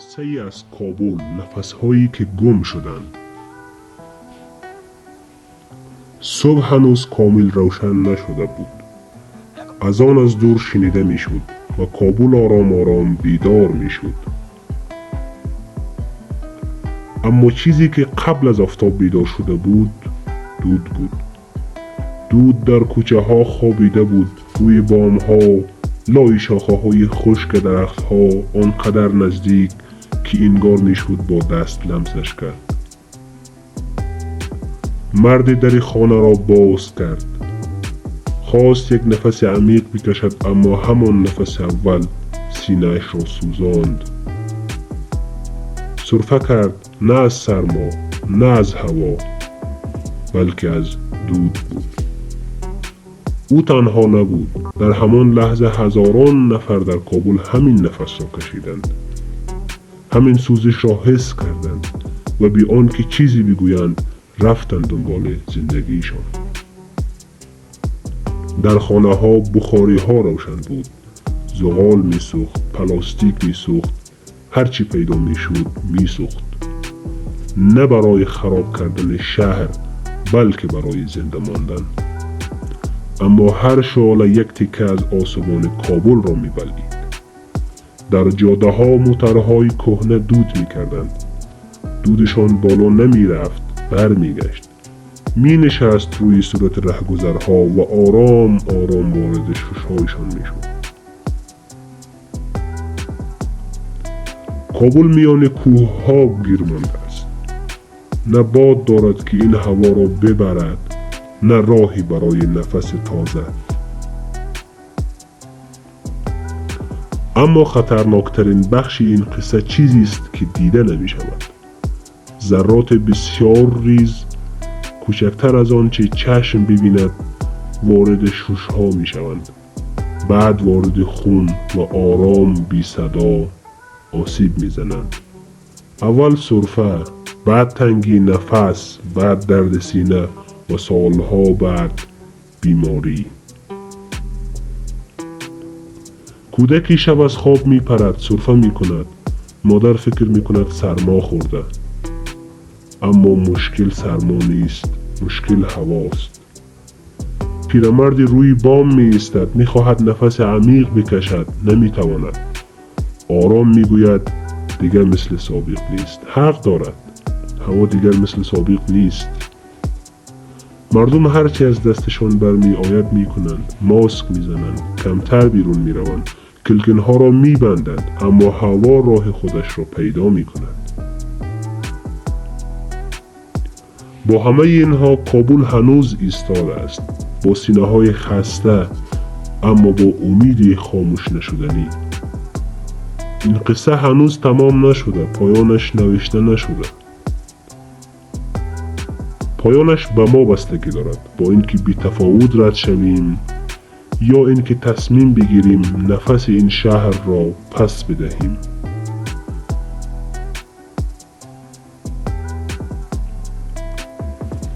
قصه ای از کابل، نفسهایی که گم شدند. صبح هنوز کامل روشن نشده بود. اذان از دور شنیده می شد و کابل آرام آرام بیدار می شد. اما چیزی که قبل از آفتاب بیدار شده بود دود بود. دود در کوچه ها خوابیده بود، روی بام ها، لای شاخه های خشک درخت ها، آنقدر نزدیک که انگار می شد با دست لمسش کرد. مرد در خانه را باز کرد. خواست یک نفس عمیق بکشد، اما همان نفس اول سینه‌اش را سوزاند. سرفه کرد، نه از سرما، نه از هوا، بلکه از دود بود. او تنها نبود. در همان لحظه هزاران نفر در کابل همین نفس را کشیدند، همین سوزش را حس کردند و بی آنکه چیزی بگویند رفتند دنبال زندگیشان. در خانه ها بخاری ها روشن بود. زغال می سوخت، پلاستیک می سوخت، هرچی پیدا می شد می سوخت. نه برای خراب کردن شهر، بلکه برای زنده ماندن. اما هر شعله یک تکه از آسمان کابل را می بلعید. در جاده ها موترهای کهنه دود می کردند. دودشان بالا نمی رفت، بر می گشت. می نشست روی صورت رهگذرها و آرام آرام وارد ششهایشان می شد. کابل میان کوه ها گیر مانده است. نه باد دارد که این هوا را ببرد، نه راهی برای نفس تازه. اما خطرناکترین بخش این قصه چیزی است که دیده نمی شود. ذرات بسیار ریز، کوچکتر از آنچه چشم ببیند، وارد ششها می شوند. بعد وارد خون و آرام بی صدا آسیب می زنند. اول سرفه، بعد تنگی نفس، بعد درد سینه و سالها بعد بیماری. کودکی شب از خواب می پرد، سرفه می کند. مادر فکر می کند سرما خورده. اما مشکل سرما نیست، مشکل هواست. پیرمردی روی بام می ایستد، می خواهد نفس عمیق بکشد، نمی تواند. آرام می گوید دیگر مثل سابق نیست. حق دارد، هوا دیگر مثل سابق نیست. مردم هرچی از دستشان برمی آید می کنند، ماسک می زنند، کمتر بیرون می روند، کلکنها را می بندند، اما هوا راه خودش را پیدا می کند. با همه اینها کابل هنوز ایستاده است، با سینه های خسته، اما با امیدی خاموش نشدنی. این قصه هنوز تمام نشده، پایانش نوشته نشده. پایانش به ما بستگی دارد، با اینکه بی تفاوت رد شویم یا اینکه تصمیم بگیریم نفس این شهر را پس بدهیم.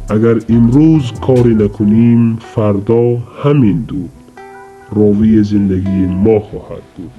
اگر امروز کاری نکنیم، فردا همین دود راوی زندگی ما خواهد بود.